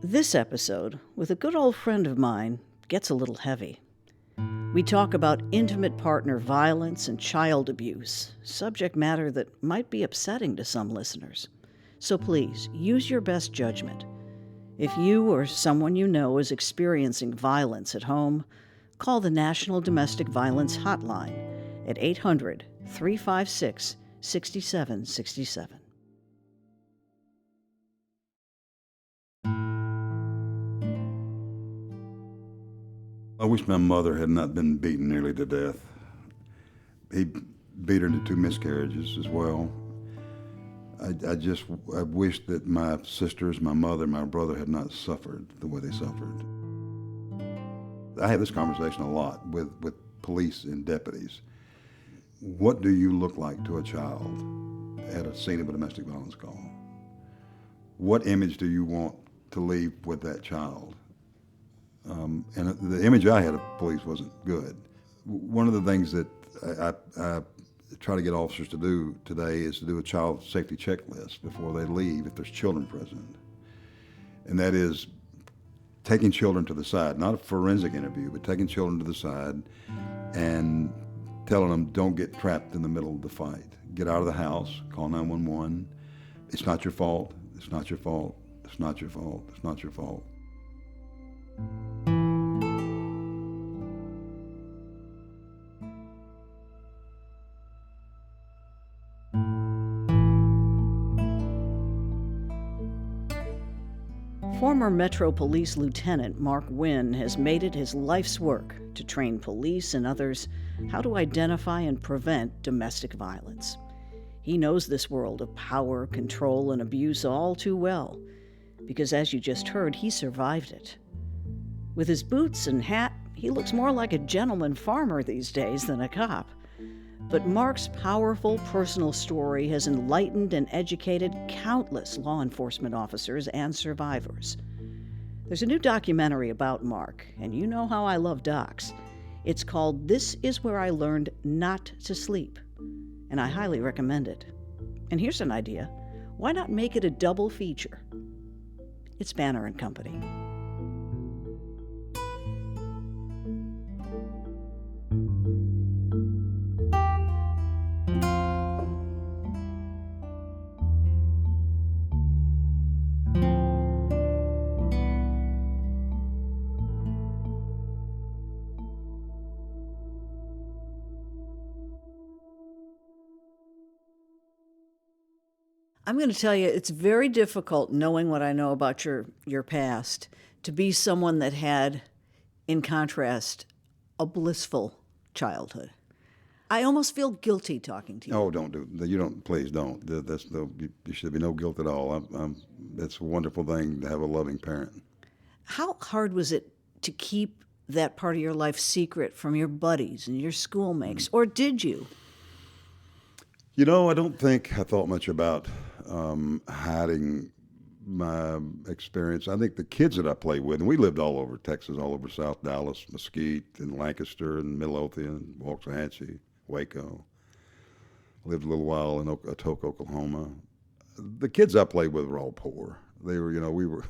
This episode, with a good old friend of mine, gets a little heavy. We talk about intimate partner violence and child abuse, subject matter that might be upsetting to some listeners. So please, use your best judgment. If you or someone you know is experiencing violence at home, call the National Domestic Violence Hotline at 800-356-6767. I wish my mother had not been beaten nearly to death. He beat her to 2 miscarriages as well. I wish that my sisters, my mother, my brother had not suffered the way they suffered. I have this conversation a lot with police and deputies. What do you look like to a child at a scene of a domestic violence call? What image do you want to leave with that child? And the image I had of police wasn't good. One of the things that I try to get officers to do today is to do a child safety checklist before they leave if there's children present. And that is taking children to the side, not a forensic interview, but taking children to the side and telling them, don't get trapped in the middle of the fight. Get out of the house, call 911. It's not your fault, it's not your fault, it's not your fault, it's not your fault. Former Metro Police Lieutenant Mark Wynn has made it his life's work to train police and others how to identify and prevent domestic violence. He knows this world of power, control, and abuse all too well, because as you just heard, he survived it. With his boots and hat, he looks more like a gentleman farmer these days than a cop. But Mark's powerful personal story has enlightened and educated countless law enforcement officers and survivors. There's a new documentary about Mark, and you know how I love docs. It's called This Is Where I Learned Not to Sleep, and I highly recommend it. And here's an idea. Why not make it a double feature? It's Banner & Company. I'm going to tell you, it's very difficult, knowing what I know about your past, to be someone that had, in contrast, a blissful childhood. I almost feel guilty talking to you. Oh, don't do that. You don't. Please don't. There should be no guilt at all. It's a wonderful thing to have a loving parent. How hard was it to keep that part of your life secret from your buddies and your schoolmates, or did you? You know, I don't think I thought much about hiding my experience. I think the kids that I played with, and we lived all over Texas, all over South Dallas, Mesquite, and Lancaster, and Midlothian, Waxahachie, Waco. Lived a little while in Tudhope, Oklahoma. The kids I played with were all poor. They were,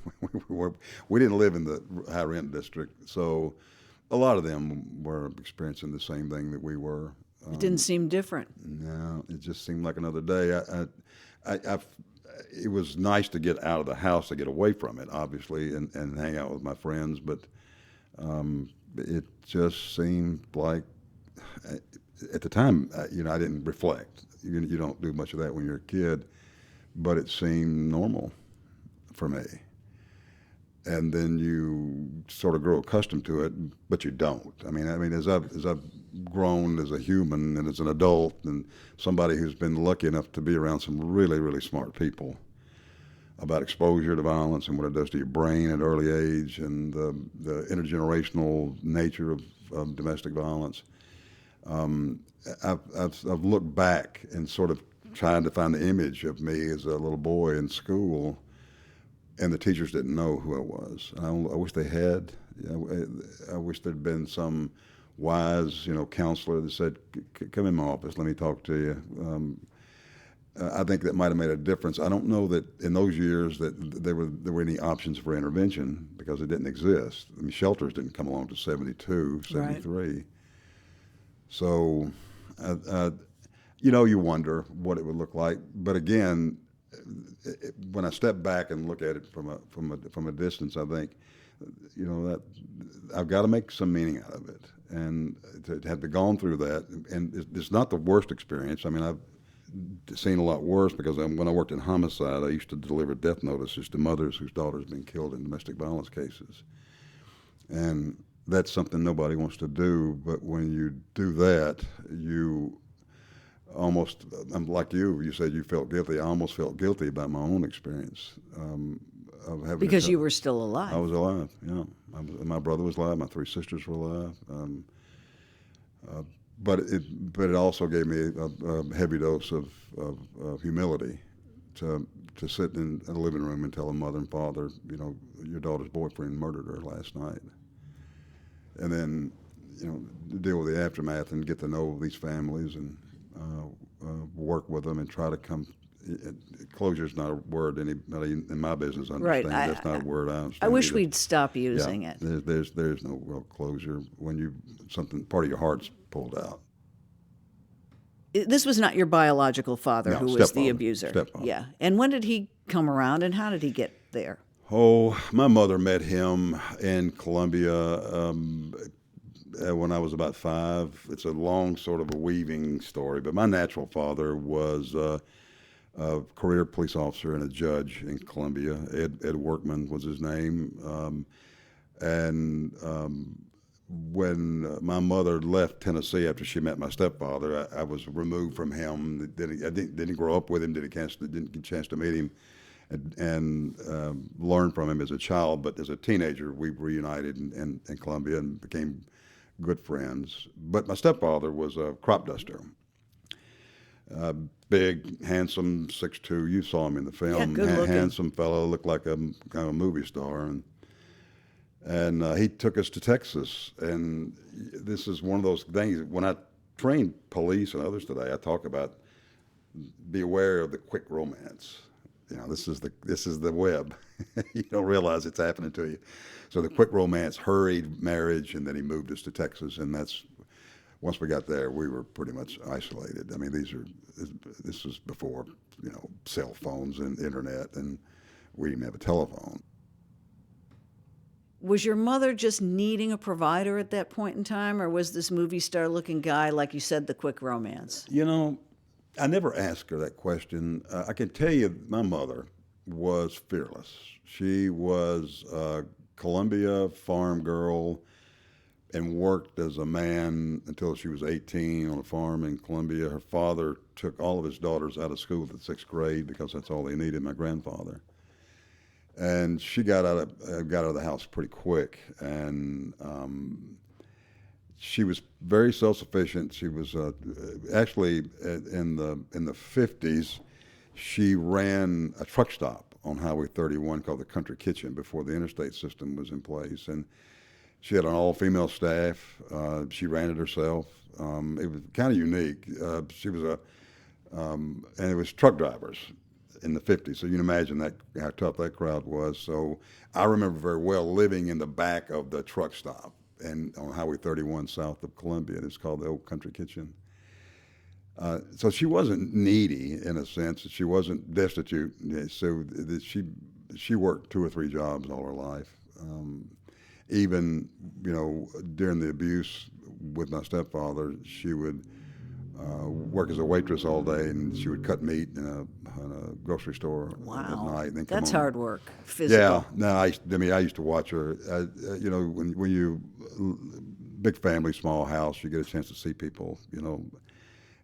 we didn't live in the high rent district, so a lot of them were experiencing the same thing that we were. It didn't seem different. No, it just seemed like another day. It was nice to get out of the house, to get away from it, obviously, and hang out with my friends. But it just seemed like, at the time, I didn't reflect. You don't do much of that when you're a kid, but it seemed normal for me. And then you sort of grow accustomed to it, but you don't. I mean, as I've grown as a human and as an adult, and somebody who's been lucky enough to be around some really, really smart people about exposure to violence and what it does to your brain at an early age, and the intergenerational nature of domestic violence. I've looked back and sort of tried to find the image of me as a little boy in school. And the teachers didn't know who I was. I wish they had. I wish there'd been some wise, counselor that said, "Come in my office, let me talk to you." I think that might have made a difference. I don't know that in those years that there were any options for intervention because it didn't exist. I mean, shelters didn't come along to 72, 73. Right. So, you wonder what it would look like. But again, when I step back and look at it from a distance, I think, that I've got to make some meaning out of it, and to have gone through that, and it's not the worst experience. I mean, I've seen a lot worse because when I worked in homicide, I used to deliver death notices to mothers whose daughters had been killed in domestic violence cases, and that's something nobody wants to do. But when you do that, you almost, I'm like you said you felt guilty. I almost felt guilty about my own experience. Of having because you were still alive. I was alive, yeah. My brother was alive. My 3 sisters were alive. But it also gave me a heavy dose of humility to sit in a living room and tell a mother and father, your daughter's boyfriend murdered her last night. And then, deal with the aftermath and get to know these families and work with them and try to come. Closure's not a word anybody in my business understands. Right. That's not a word I understand. I wish either. We'd stop using it. There's no real closure when part of your heart's pulled out. This was not your biological father who was the abuser. Stepfather. Yeah. And when did he come around, and how did he get there? Oh, my mother met him in Columbia when I was about 5. It's a long sort of a weaving story, but my natural father was a career police officer and a judge in Columbia. Ed Workman was his name. When my mother left Tennessee after she met my stepfather, I was removed from him. I didn't grow up with him, didn't get a chance to meet him and learn from him as a child. But as a teenager, we reunited in Columbia and became good friends. But my stepfather was a crop duster. Big, handsome, 6'2". You saw him in the film. Yeah, good looking. Handsome fellow, looked like a kind of a movie star. And he took us to Texas. And this is one of those things. When I train police and others today, I talk about be aware of the quick romance. This is the web. You don't realize it's happening to you. So the quick romance, hurried marriage, and then he moved us to Texas, and once we got there, we were pretty much isolated. I mean, this was before, cell phones and internet, and we didn't have a telephone. Was your mother just needing a provider at that point in time, or was this movie star looking guy, like you said, the quick romance? I never asked her that question. I can tell you my mother was fearless. She was a Columbia farm girl and worked as a man until she was 18 on a farm in Columbia. Her father took all of his daughters out of school at the 6th grade because that's all they needed, my grandfather. And she got out of the house pretty quick, and she was very self-sufficient. She was actually in the 50s. She ran a truck stop on Highway 31 called the Country Kitchen before the interstate system was in place, and she had an all-female staff. She ran it herself. It was kind of unique. She was and it was truck drivers in the 50s, so you can imagine how tough that crowd was. So I remember very well living in the back of the truck stop and on Highway 31 south of Columbia. It's called the Old Country Kitchen. So she wasn't needy in a sense. She wasn't destitute. So she worked 2 or 3 jobs all her life. Even during the abuse with my stepfather, she would work as a waitress all day, and she would cut meat in a grocery store at night. And then that's hard work. Physical. Yeah, no, I used to watch her. When you big family, small house, you get a chance to see people.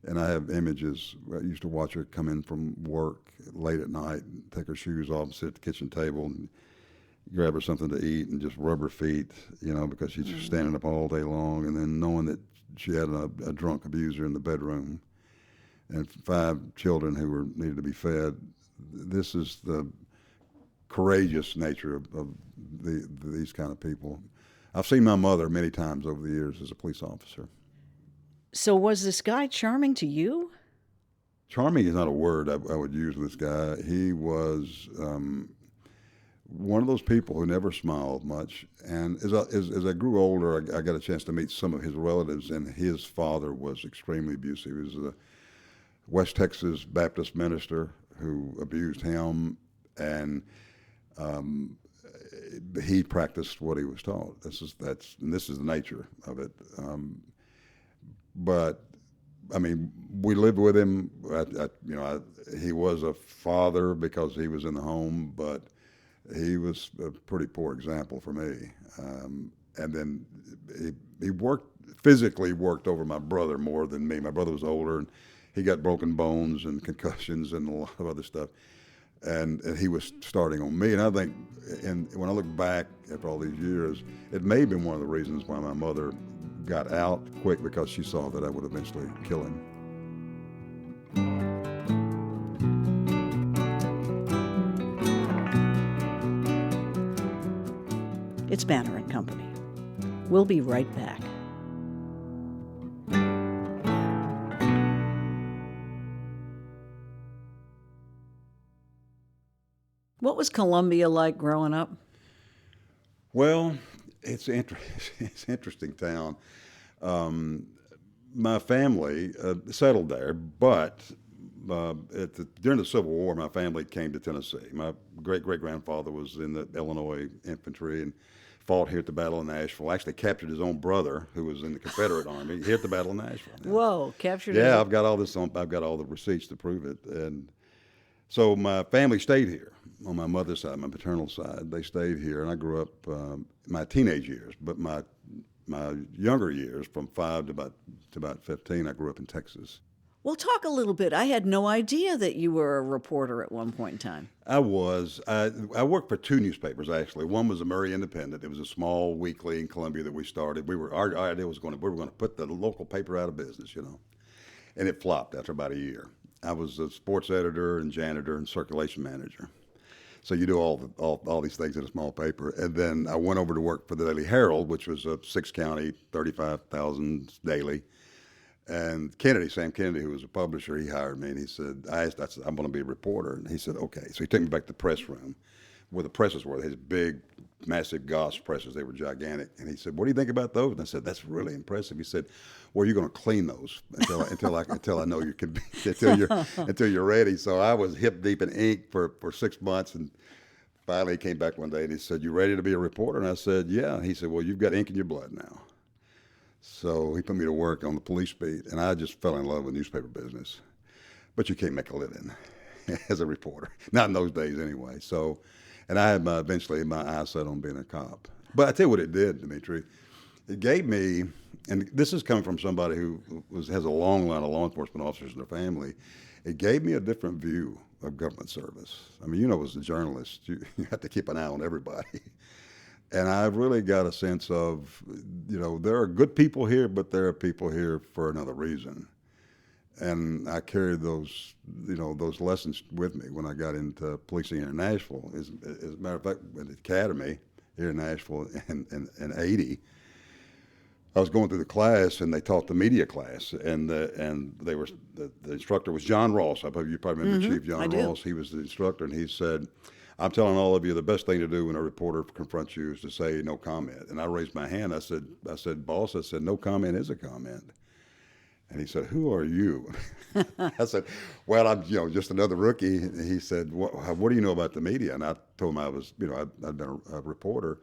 And I have images. I used to watch her come in from work late at night, take her shoes off, and sit at the kitchen table, and grab her something to eat, and just rub her feet. Because she's standing up all day long, and then knowing that she had a drunk abuser in the bedroom and 5 children who needed to be fed. This is the courageous nature of these kind of people. I've seen my mother many times over the years as a police officer. So was this guy charming to you? Charming is not a word I would use with this guy. He was one of those people who never smiled much. And as I grew older, I got a chance to meet some of his relatives, and his father was extremely abusive. He was a West Texas Baptist minister who abused him, and he practiced what he was taught. This is the nature of it. But I mean, we lived with him. He was a father because he was in the home, but he was a pretty poor example for me. And then he physically worked over my brother more than me. My brother was older, and he got broken bones and concussions and a lot of other stuff. And he was starting on me. And I think, when I look back after all these years, it may have been one of the reasons why my mother got out quick, because she saw that I would eventually kill him. It's Banner and Company. We'll be right back. What was Columbia like growing up? Well, it's an interesting town. My family settled there, but during the Civil War, my family came to Tennessee. My great-great-grandfather was in the Illinois infantry and fought here at the Battle of Nashville. Actually captured his own brother, who was in the Confederate Army, here at the Battle of Nashville. Whoa, captured Yeah, I've got all this I've got all the receipts to prove it. And so my family stayed here on my mother's side, my paternal side. They stayed here, and I grew up my teenage years, but my younger years, from 5 to about 15, I grew up in Texas. Well, talk a little bit. I had no idea that you were a reporter at one point in time. I was. I worked for 2 newspapers, actually. One was the Murray Independent. It was a small weekly in Columbia that we started. Our idea was we were going to put the local paper out of business, and it flopped after about a year. I was a sports editor and janitor and circulation manager. So you do all these things in a small paper. And then I went over to work for the Daily Herald, which was a 6-county, 35,000 daily. And Sam Kennedy, who was a publisher, he hired me, and he said, I said, I'm going to be a reporter. And he said, okay. So he took me back to the press room where the presses were. They had big, massive Goss presses. They were gigantic. And he said, what do you think about those? And I said, that's really impressive. He said, well, you're going to clean those until I know you can be, until you're ready. So I was hip deep in ink for 6 months, and finally he came back one day and he said, you ready to be a reporter? And I said, yeah. And he said, well, you've got ink in your blood now. So he put me to work on the police beat, and I just fell in love with newspaper business. But you can't make a living as a reporter, not in those days anyway. So, and I had eventually my eyes set on being a cop. But I tell you what it did, Demetria. It gave me, and this is coming from somebody who has a long line of law enforcement officers in their family, it gave me a different view of government service. I mean, as a journalist, you have to keep an eye on everybody. And I've really got a sense of, there are good people here, but there are people here for another reason. And I carried those lessons with me when I got into policing here in Nashville. As a matter of fact, at the academy here in Nashville in 80, I was going through the class, and they taught the media class, and the instructor was John Ross. You probably remember Chief John Ross. He was the instructor, and he said, I'm telling all of you, the best thing to do when a reporter confronts you is to say no comment. And I raised my hand. I said, boss, no comment is a comment. And he said, who are you? I said, well, I'm just another rookie. And he said, what do you know about the media? And I told him I was, I'd been a reporter.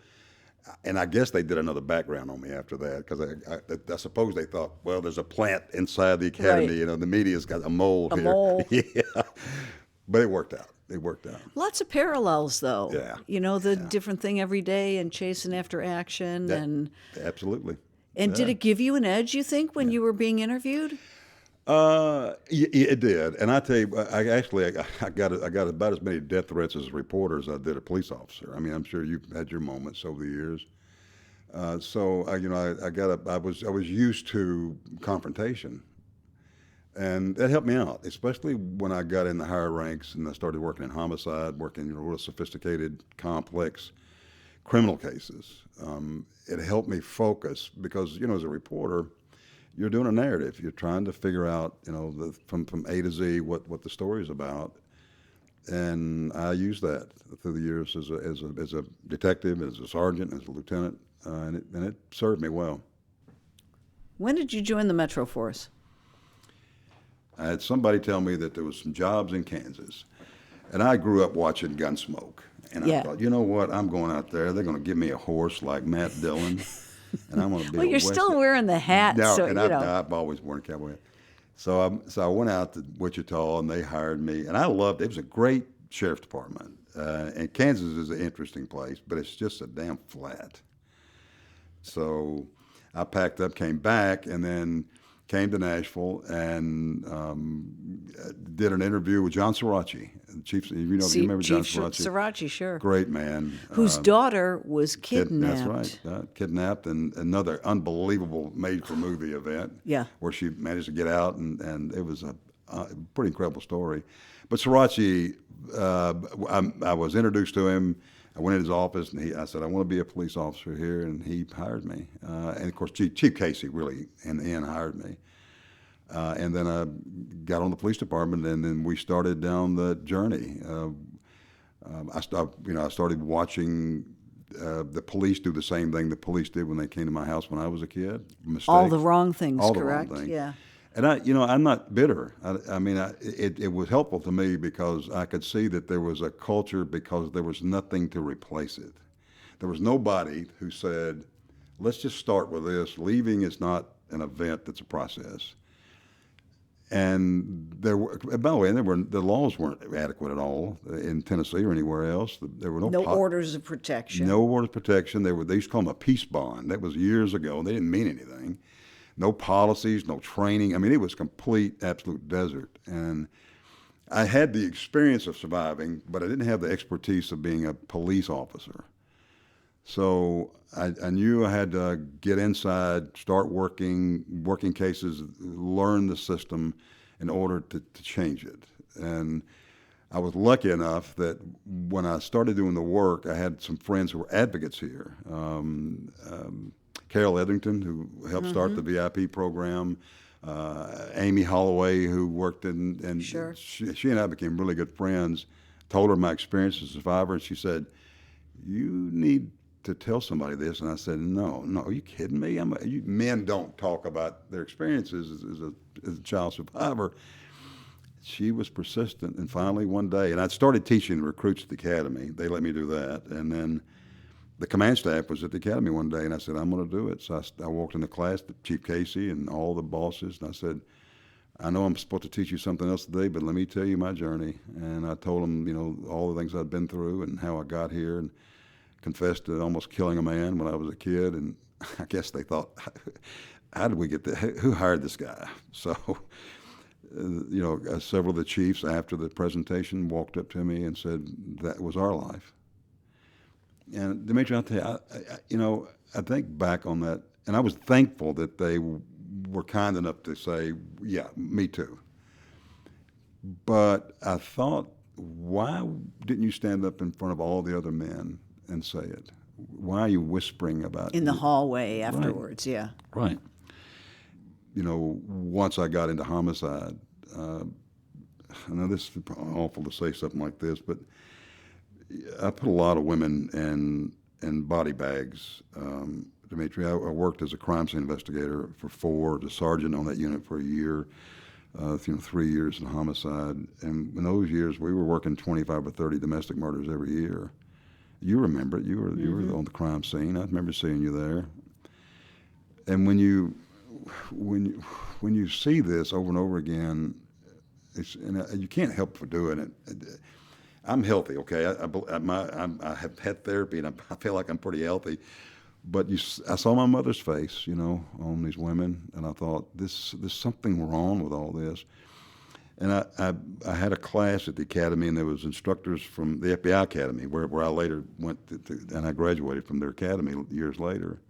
And I guess they did another background on me after that, because I suppose they thought, well, there's a plant inside the academy. Right. The media's got a mole here. Mole. Yeah. But it worked out. Lots of parallels, though. Yeah. Different thing every day, and chasing after action. And absolutely. And did it give you an edge, you think, when you were being interviewed? It did. And I tell you, I got about as many death threats as a reporter as I did a police officer. I mean, I'm sure you've had your moments over the years. So I was used to confrontation. And that helped me out, especially when I got in the higher ranks and I started working in homicide, working real sophisticated, complex criminal cases. It helped me focus because, as a reporter, you're doing a narrative. You're trying to figure out, from A to Z what the story is about. And I used that through the years as a detective, as a sergeant, as a lieutenant, and it served me well. When did you join the Metro Force? I had somebody tell me that there was some jobs in Kansas, and I grew up watching Gunsmoke, and I thought, you know what, I'm going out there. They're going to give me a horse like Matt Dillon, and I'm going to be. Well, you're still wearing the hat, I've always worn a cowboy hat. So I went out to Wichita, and they hired me, and I loved it. It was a great sheriff's department, and Kansas is an interesting place, but it's just a damn flat. So I packed up, came back, and then came to Nashville and did an interview with John Sirachi, the chief. You remember John Sirachi? Sirachi, sure. Great man. Whose daughter was kidnapped. That's right. Kidnapped, and another unbelievable made-for-movie event. Yeah. Where she managed to get out, and it was a pretty incredible story. But Sirachi, I was introduced to him. I went in his office, and I said, I want to be a police officer here, and he hired me. And, of course, Chief Casey really, in the end, hired me. And then I got on the police department, and then we started down the journey. I started watching the police do the same thing the police did when they came to my house when I was a kid. Mistakes. All the wrong things, all correct? The wrong things. Yeah. And I'm not bitter. It was helpful to me because I could see that there was a culture because there was nothing to replace it. There was nobody who said, let's just start with this. Leaving is not an event, it's a process. And by the way, the laws weren't adequate at all in Tennessee or anywhere else. There were no orders of protection. No orders of protection. They used to call them a peace bond. That was years ago, and they didn't mean anything. No policies, no training. I mean, it was complete, absolute desert. And I had the experience of surviving, but I didn't have the expertise of being a police officer. So I knew I had to get inside, start working cases, learn the system in order to change it. And I was lucky enough that when I started doing the work, I had some friends who were advocates here. Carol Etherington, who helped start the VIP program, Amy Holloway, who worked and Sure. she and I became really good friends. Told her my experience as a survivor, and she said, "You need to tell somebody this." And I said, "No, are you kidding me? Men don't talk about their experiences as a child survivor." She was persistent, and finally one day, and I started teaching recruits at the academy. They let me do that, and then the command staff was at the academy one day, and I said, I'm going to do it. So I walked into class to Chief Casey and all the bosses, and I said, I know I'm supposed to teach you something else today, but let me tell you my journey. And I told them, all the things I'd been through and how I got here, and confessed to almost killing a man when I was a kid. And I guess they thought, how did we get there? Who hired this guy? So, several of the chiefs after the presentation walked up to me and said, that was our life. And Demetria, I'll tell you, I think back on that, and I was thankful that they were kind enough to say, yeah, me too. But I thought, why didn't you stand up in front of all the other men and say it? Why are you whispering about it? In the hallway afterwards, right. Yeah. Right. Once I got into homicide, I know this is awful to say something like this, but I put a lot of women in body bags. Demetria, I worked as a crime scene investigator for 4, as a sergeant on that unit for a year, 3 years in homicide. And in those years, we were working 25 or 30 domestic murders every year. You remember it. You were on the crime scene. I remember seeing you there. And when you see this over and over again, you can't help but doing it. I'm healthy, okay. I have had therapy, and I feel like I'm pretty healthy. But I saw my mother's face, on these women, and I thought, there's something wrong with all this. And I had a class at the academy, and there was instructors from the FBI Academy, where I later went and I graduated from their academy years later.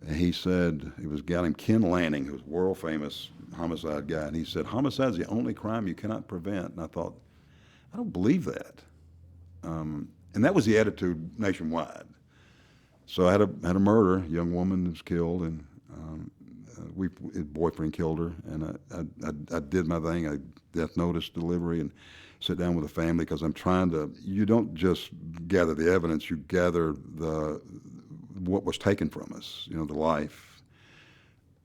And he said, it was a guy named Ken Lanning, who was a world-famous homicide guy, and he said, homicide is the only crime you cannot prevent. And I thought, I don't believe that. And that was the attitude nationwide. So I had a murder, a young woman was killed, and His boyfriend killed her, and I did my thing. I death notice delivery and sit down with the family because I'm trying to. You don't just gather the evidence; you gather what was taken from us. You know, the life,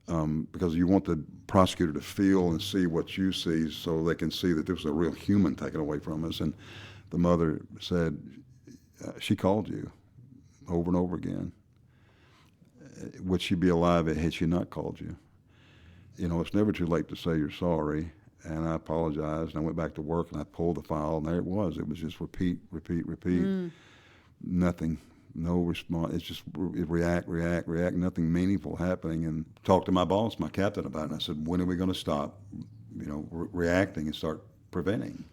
because you want the prosecutor to feel and see what you see, so they can see that this was a real human taken away from us. And the mother said, she called you over and over again. Would she be alive had she not called you? You know, it's never too late to say you're sorry. And I apologized, and I went back to work, and I pulled the file, and there it was. It was just repeat. Nothing, no response. It's just react, nothing meaningful happening. And talked to my boss, my captain, about it, and I said, when are we going to stop, reacting and start preventing?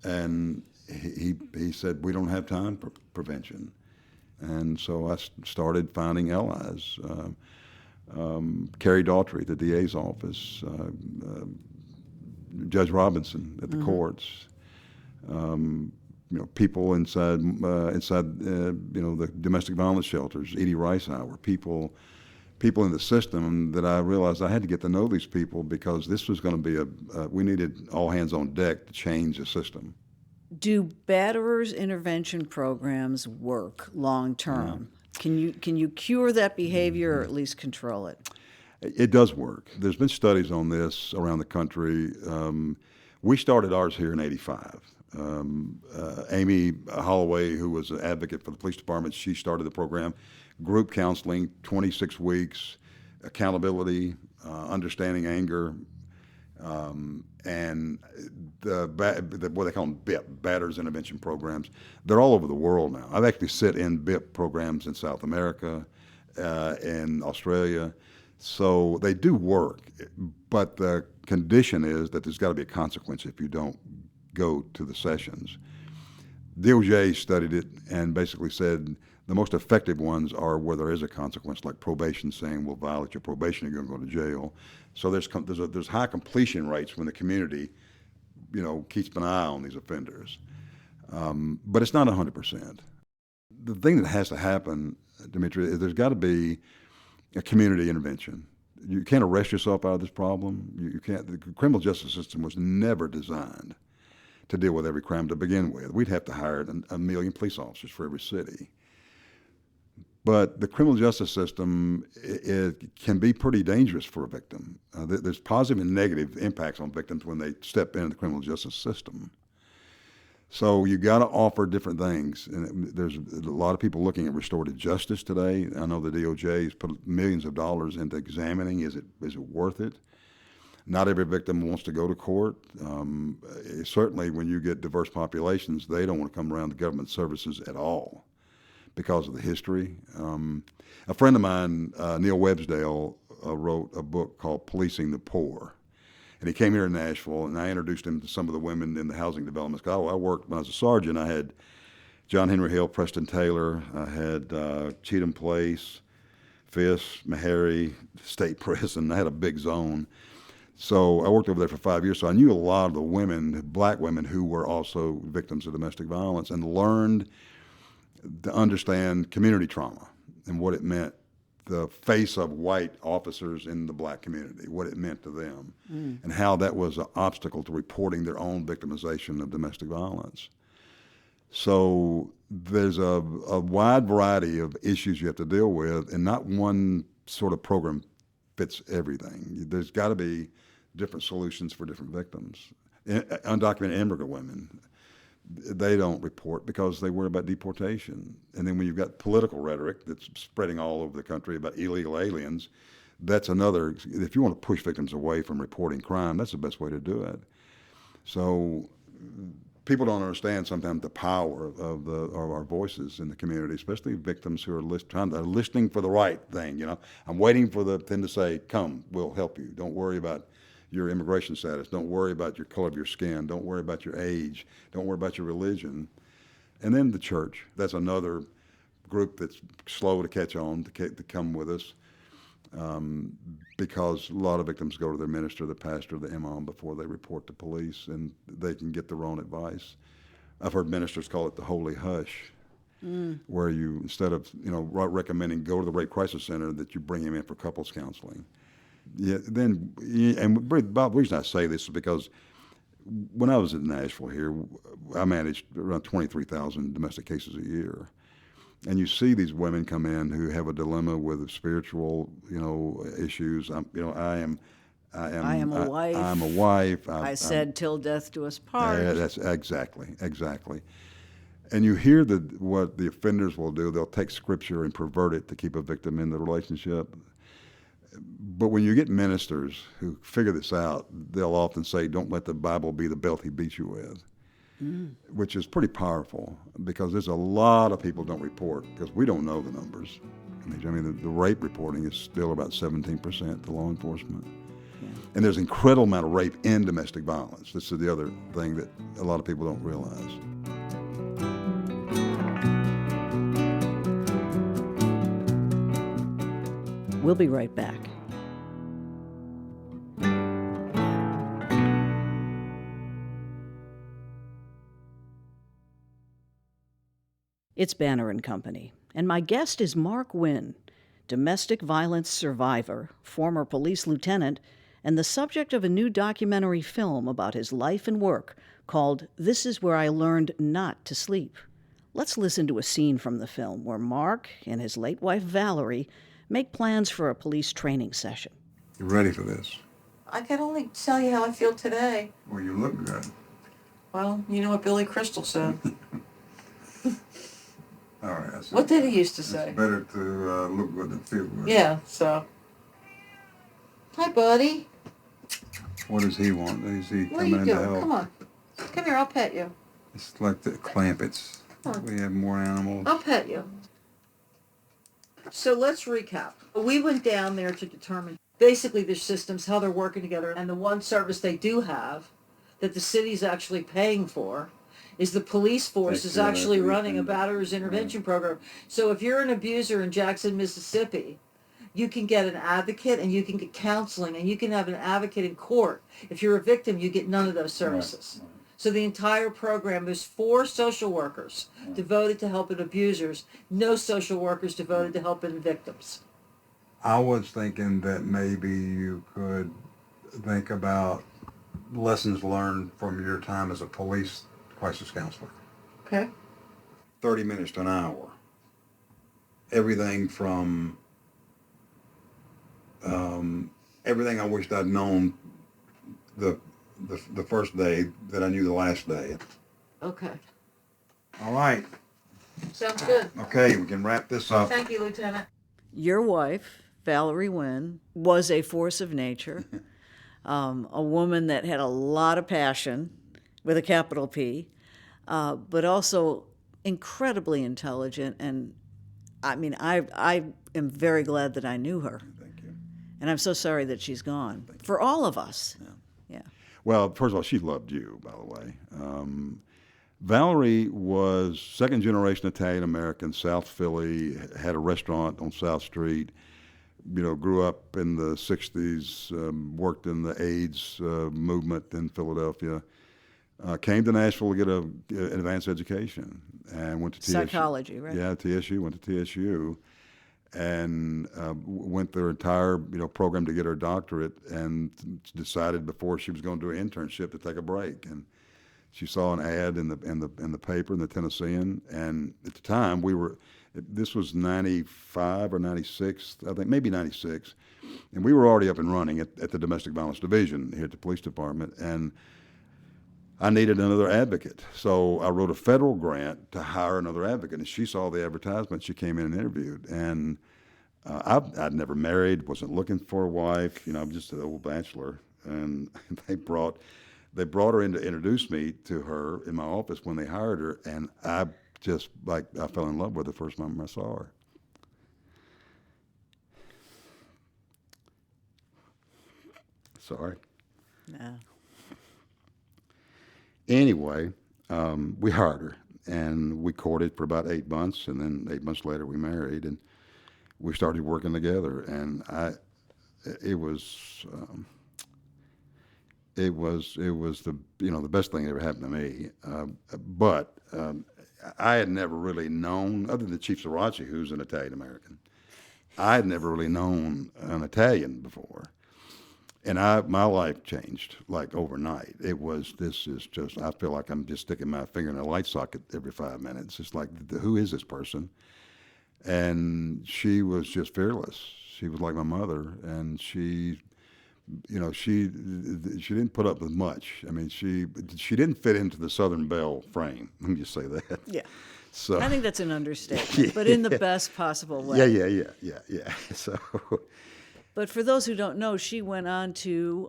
And he said, we don't have time for prevention. And so I started finding allies. Carrie Daughtry, the DA's office, Judge Robinson at the courts, people inside the domestic violence shelters, Edie Ricehour, people in the system that I realized I had to get to know these people because this was going to be we needed all hands on deck to change the system. Do batterers intervention programs work long term? Can you cure that behavior or at least control it? It does work. There's been studies on this around the country. We started ours here in '85. Amy Holloway, who was an advocate for the police department, she started the program. Group counseling, 26 weeks, accountability, understanding anger, and what they call them BIP, Batterers Intervention Programs. They're all over the world now. I've actually sit in BIP programs in South America, in Australia. So they do work, but the condition is that there's got to be a consequence if you don't go to the sessions. DOJ studied it and basically said the most effective ones are where there is a consequence, like probation, saying we'll violate your probation, you're going to go to jail. So there's high completion rates when the community, keeps an eye on these offenders. But it's not 100%. The thing that has to happen, Demetria, is there's got to be a community intervention. You can't arrest yourself out of this problem. You can't. The criminal justice system was never designed to deal with every crime to begin with. We'd have to hire a million police officers for every city. But the criminal justice system, it can be pretty dangerous for a victim. There's positive and negative impacts on victims when they step into the criminal justice system. So you got to offer different things. And there's a lot of people looking at restorative justice today. I know the DOJ has put millions of dollars into examining, is it worth it? Not every victim wants to go to court. Certainly when you get diverse populations, they don't want to come around to government services at all because of the history. A friend of mine, Neil Websdale, wrote a book called Policing the Poor. And he came here to Nashville, and I introduced him to some of the women in the housing developments. I worked, when I was a sergeant, I had John Henry Hill, Preston Taylor, I had Cheatham Place, Fisk, Meharry, State Prison. I had a big zone. So I worked over there for 5 years, so I knew a lot of the women, black women, who were also victims of domestic violence, and learned to understand community trauma and what it meant, the face of white officers in the black community, what it meant to them, and how that was an obstacle to reporting their own victimization of domestic violence. So there's a wide variety of issues you have to deal with, and not one sort of program fits everything. There's got to be different solutions for different victims. Undocumented immigrant women, they don't report because they worry about deportation. And then when you've got political rhetoric that's spreading all over the country about illegal aliens, that's another. If you want to push victims away from reporting crime, that's the best way to do it. So people don't understand sometimes the power of our voices in the community, especially victims who are listening for the right thing. I'm waiting for them to say, "Come, we'll help you. Don't worry about your immigration status. Don't worry about your color of your skin. Don't worry about your age. Don't worry about your religion." And then the church. That's another group that's slow to catch on, to come with us, because a lot of victims go to their minister, the pastor, the imam before they report to police, and they can get their own advice. I've heard ministers call it the holy hush, where you, instead of recommending go to the rape crisis center, that you bring him in for couples counseling. Yeah, then, and the reason I say this is because when I was in Nashville here, I managed around 23,000 domestic cases a year. And you see these women come in who have a dilemma with spiritual, issues. I am a wife. I'm a wife. I said, till death do us part. That's exactly. And you hear what the offenders will do. They'll take scripture and pervert it to keep a victim in the relationship. But when you get ministers who figure this out, they'll often say, don't let the Bible be the belt he beats you with, which is pretty powerful because there's a lot of people don't report because we don't know the numbers. I mean, the rape reporting is still about 17% to law enforcement. Yeah. And there's an incredible amount of rape in domestic violence. This is the other thing that a lot of people don't realize. We'll be right back. It's Banner and Company, and my guest is Mark Wynn, domestic violence survivor, former police lieutenant, and the subject of a new documentary film about his life and work called This Is Where I Learned Not to Sleep. Let's listen to a scene from the film where Mark and his late wife Valerie make plans for a police training session. You ready for this? I can only tell you how I feel today. Well, you look good. Well, you know what Billy Crystal said. All right. What did he used to say? It's better to look good than feel good. Yeah, so. Hi, buddy. What does he want? Is he What are coming you in to doing? help? Come on. Come here, I'll pet you. It's like the Clampets. We have more animals. I'll pet you. So let's recap. We went down there to determine basically their systems, how they're working together, and the one service they do have that the city's actually paying for is the police force is actually running a batterers intervention program. So if you're an abuser in Jackson, Mississippi, you can get an advocate and you can get counseling and you can have an advocate in court. If you're a victim, you get none of those services. Right. So the entire program, there's 4 social workers devoted to helping abusers, no social workers devoted to helping victims. I was thinking that maybe you could think about lessons learned from your time as a police crisis counselor. Okay. 30 minutes to an hour. Everything from everything I wished I'd known the first day that I knew the last day. Okay. All right. Sounds good. Okay, we can wrap this up. Thank you, Lieutenant. Your wife, Valerie Wynn, was a force of nature, a woman that had a lot of passion, with a capital P, but also incredibly intelligent. And I mean, I am very glad that I knew her. Thank you. And I'm so sorry that she's gone. For all of us. Yeah. Well, first of all, she loved you, by the way. Valerie was second generation Italian American, South Philly, had a restaurant on South Street, grew up in the 60s, worked in the AIDS movement in Philadelphia, came to Nashville to get an advanced education and went to TSU. Psychology, right? Yeah, went to TSU and went their entire program to get her doctorate and decided before she was going to do an internship to take a break. And she saw an ad in the paper in the Tennessean, and at the time this was 95 or 96, I think, maybe 96, and we were already up and running at the Domestic Violence Division here at the police department, and I needed another advocate. So I wrote a federal grant to hire another advocate, and she saw the advertisement. She came in and interviewed, and I'd never married, wasn't looking for a wife. I'm just an old bachelor, and they brought her in to introduce me to her in my office when they hired her, and I fell in love with her the first time I saw her. Sorry. No. Anyway, we hired her, and we courted for about 8 months, and then 8 months later we married, and we started working together, and it was the best thing that ever happened to me. But I had never really known, other than Chief Haruch, who's an Italian American, I had never really known an Italian before. And my life changed like overnight. This is just, I feel like I'm just sticking my finger in a light socket every 5 minutes. It's like, who is this person? And she was just fearless. She was like my mother, and she didn't put up with much. I mean, she didn't fit into the Southern Belle frame. Let me just say that. Yeah. So I think that's an understatement, but in the best possible way. Yeah. So, But for those who don't know, she went on to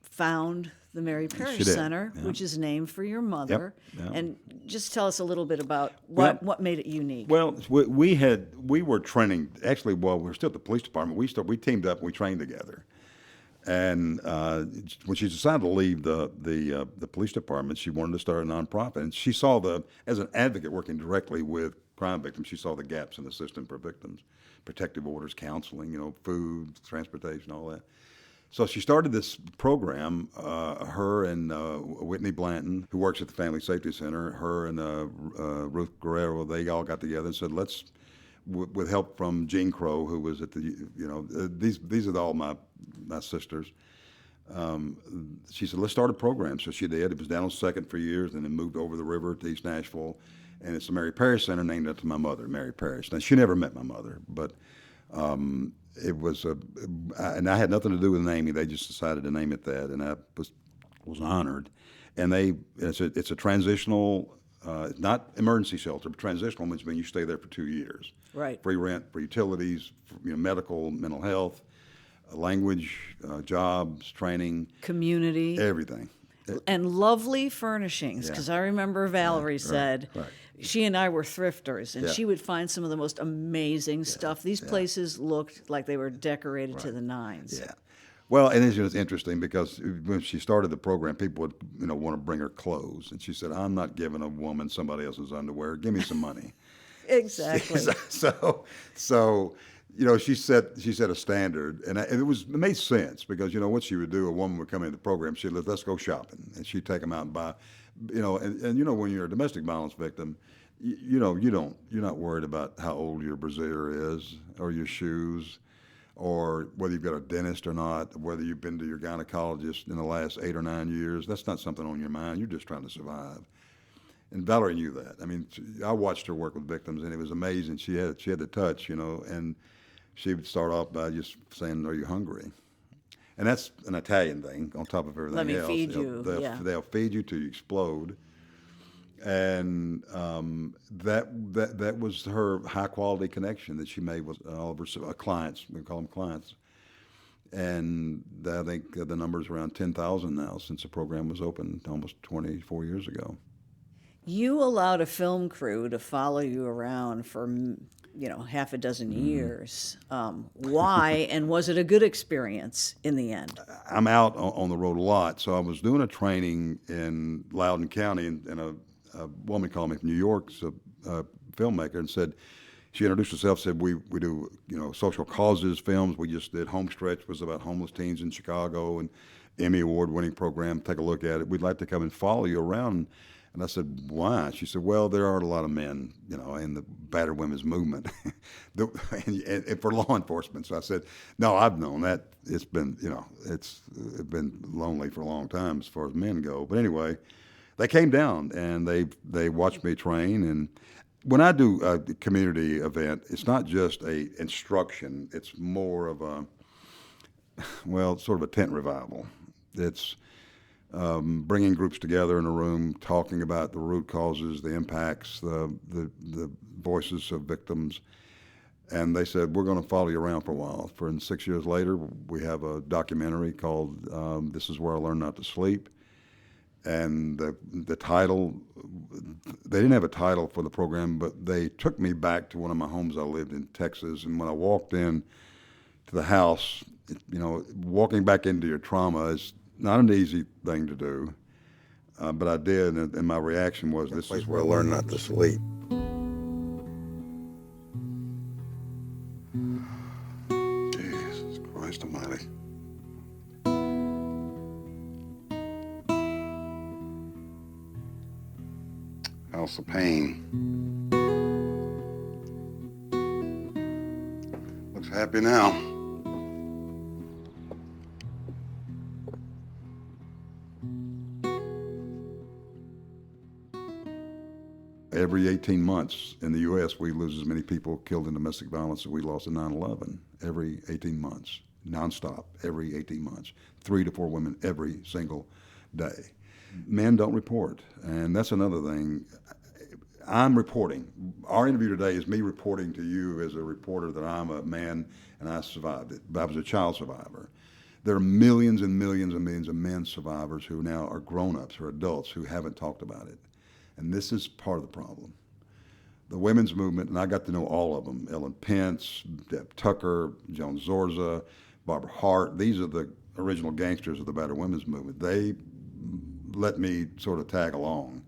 found the Mary Parrish did, Center, yeah. which is named for your mother. Yep. And just tell us a little bit about what made it unique. well, we were training. Actually, while we were still at the police department, we teamed up and we trained together. And when she decided to leave the police department, she wanted to start a nonprofit. And she saw as an advocate working directly with crime victims, she saw the gaps in the system for victims, protective orders, counseling, food, transportation, all that. So she started this program. Her and Whitney Blanton, who works at the Family Safety Center, her and Ruth Guerrero, they all got together and said, let's, with help from Jean Crow, who was at these are all my sisters. She said, let's start a program. So she did. It was down on 2nd for years, and then moved over the river to East Nashville. And it's the Mary Parrish Center, named after my mother, Mary Parrish. Now, she never met my mother, but it was and I had nothing to do with naming. They just decided to name it that, and I was honored. And it's a transitional, not emergency shelter, but transitional, which means you stay there for 2 years. Right. Free rent, free utilities, medical, mental health, language, jobs, training, Community. everything. And lovely furnishings, because I remember Valerie said she and I were thrifters, and Yeah. she would find some of the most amazing stuff. These places looked like they were decorated to the nines. Yeah. Well, and it's interesting because when she started the program, people would want to bring her clothes, and she said, "I'm not giving a woman somebody else's underwear. Give me some money." Exactly. So she set a standard, and it made sense because what she would do, a woman would come into the program, she'd let's go shopping, and she'd take them out and buy, and when you're a domestic violence victim, you're not worried about how old your brassiere is or your shoes, or whether you've got a dentist or not, whether you've been to your gynecologist in the last 8 or 9 years. That's not something on your mind. You're just trying to survive. And Valerie knew that. I mean, I watched her work with victims, and it was amazing. She had the touch, and she would start off by just saying, "Are you hungry?" And that's an Italian thing on top of everything else. Let me feed you. They'll feed you till you explode. And that was her high quality connection that she made with all of her clients. We call them clients. And I think the number's around 10,000 now since the program was opened almost 24 years ago. You allowed a film crew to follow you around for, half a dozen years. Why, and was it a good experience in the end? I'm out on the road a lot, so I was doing a training in Loudoun County, and a woman called me from New York, a filmmaker, and said, she introduced herself, said, we do, social causes films. We just did Homestretch, was about homeless teens in Chicago, and Emmy Award-winning program. Take a look at it. We'd like to come and follow you around. And I said, why? She said, well, there are a lot of men, in the battered women's movement and for law enforcement. So I said, no, I've known that. It's been, it's been lonely for a long time as far as men go. But anyway, they came down and they watched me train. And when I do a community event, it's not just a instruction. It's more of sort of a tent revival. It's bringing groups together in a room, talking about the root causes, the impacts, the voices of victims. And they said, we're going to follow you around for a while. And 6 years later, we have a documentary called This Is Where I Learned Not to Sleep. And the title, they didn't have a title for the program, but they took me back to one of my homes I lived in Texas. And when I walked in to the house, walking back into your trauma is not an easy thing to do, but I did, and my reaction was, this is where I learned not to sleep. Jesus Christ almighty. House of Pain. Looks happy now. every 18 months in the U.S., we lose as many people killed in domestic violence as we lost in 9/11. Every 18 months, nonstop, every 18 months. 3 to 4 women every single day. Men don't report, and that's another thing. I'm reporting. Our interview today is me reporting to you as a reporter that I'm a man and I survived it. But I was a child survivor. There are millions and millions and millions of men survivors who now are grown-ups or adults who haven't talked about it. And this is part of the problem. The women's movement, and I got to know all of them, Ellen Pence, Deb Tucker, Joan Zorza, Barbara Hart. These are the original gangsters of the battered women's movement. They let me sort of tag along.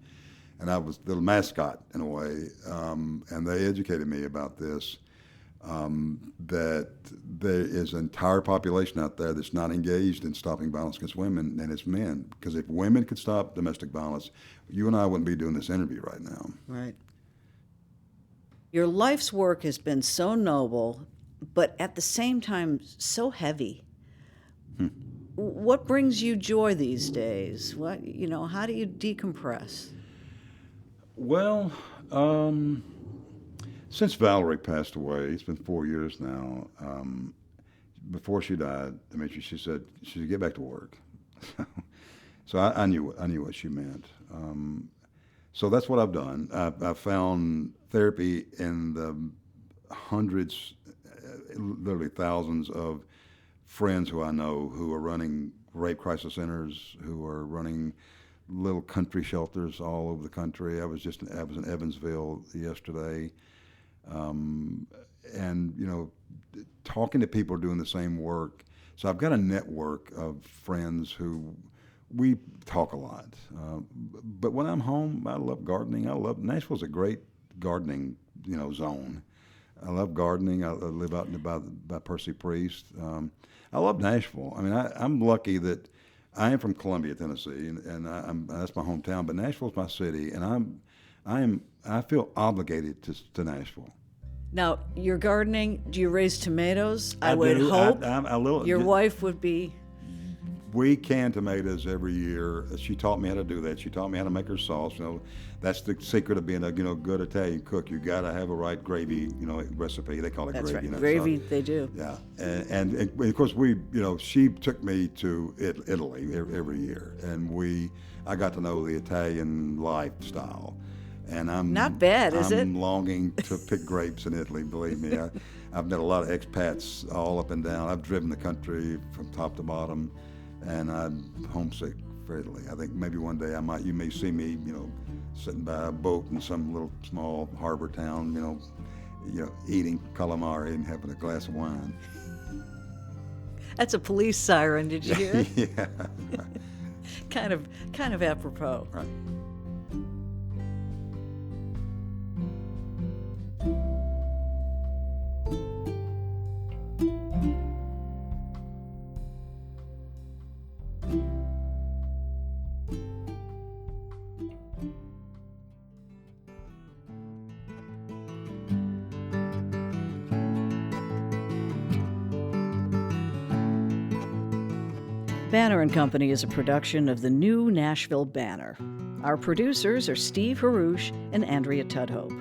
And I was the mascot in a way, and they educated me about this, that there is an entire population out there that's not engaged in stopping violence against women, and it's men. Because if women could stop domestic violence, you and I wouldn't be doing this interview right now. Right. Your life's work has been so noble, but at the same time so heavy. What brings you joy these days? How do you decompress? Well, since Valerie passed away, it's been 4 years now. Before she died, Demetria, she said, get back to work. So I knew what she meant. So that's what I've done. I've found therapy in the hundreds, literally thousands of friends who I know who are running rape crisis centers, who are running little country shelters all over the country. I was in Evansville yesterday, and talking to people doing the same work. So I've got a network of friends who we talk a lot. But when I'm home, I love gardening. Nashville's a great gardening zone. I love gardening. I live out by Percy Priest. I love Nashville. I mean, I'm lucky that I am from Columbia, Tennessee, and that's my hometown. But Nashville's my city, and I feel obligated to Nashville. Now, you're gardening. Do you raise tomatoes? I do. would hope your just, wife would be. We can tomatoes every year. She taught me how to do that. She taught me how to make her sauce. That's the secret of being a good Italian cook. You got to have a right gravy, recipe. They call it That's gravy. Right. Gravy, they do. Yeah, and of course she took me to Italy every year, and I got to know the Italian lifestyle. And I'm not bad, is it? I'm longing to pick grapes in Italy. Believe me, I've met a lot of expats all up and down. I've driven the country from top to bottom, and I'm homesick for Italy. I think maybe one day you may see me, sitting by a boat in some little small harbor town, eating calamari and having a glass of wine. That's a police siren. Did you hear it? Yeah. kind of apropos. Right. Banner & Company is a production of the new Nashville Banner. Our producers are Steve Haruch and Andrea Tudhope.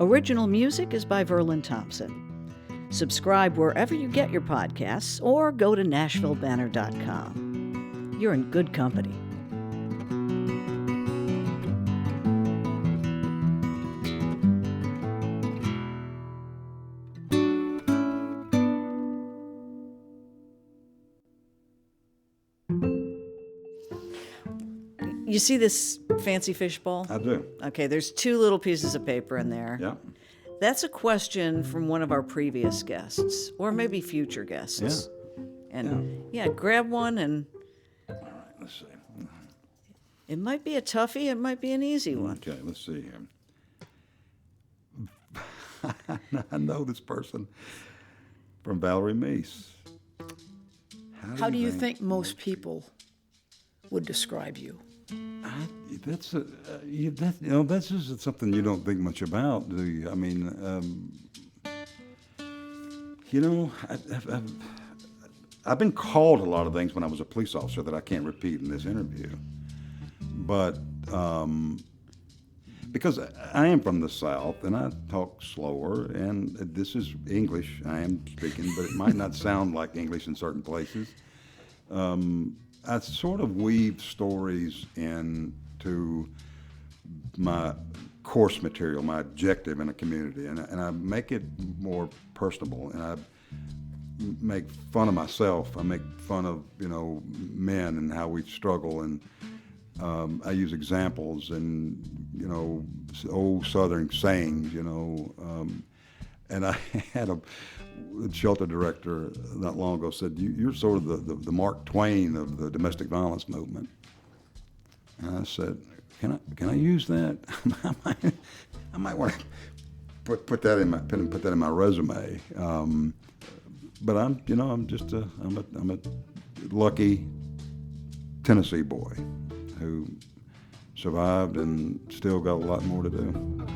Original music is by Verlin Thompson. Subscribe wherever you get your podcasts or go to NashvilleBanner.com. You're in good company. You see this fancy fishbowl? I do. Okay, there's 2 little pieces of paper in there. Yeah. That's a question from one of our previous guests, or maybe future guests. Yeah. And grab one, and All right, let's see. it might be a toughie, it might be an easy one. Okay, let's see here. I know this person from Valerie Meese. How do you think most people would describe you? That's just something you don't think much about, do you? I mean, I've been called a lot of things when I was a police officer that I can't repeat in this interview. But because I am from the South and I talk slower, and this is English I am speaking, but it might not sound like English in certain places. I sort of weave stories into my course material, my objective in a community, and I make it more personable, and I make fun of myself. I make fun of, men and how we struggle, and I use examples and, old Southern sayings, and I had a shelter director not long ago said, you're sort of the Mark Twain of the domestic violence movement. And I said, can I use that? I might want to put that in my resume. But I'm just a lucky Tennessee boy who survived and still got a lot more to do.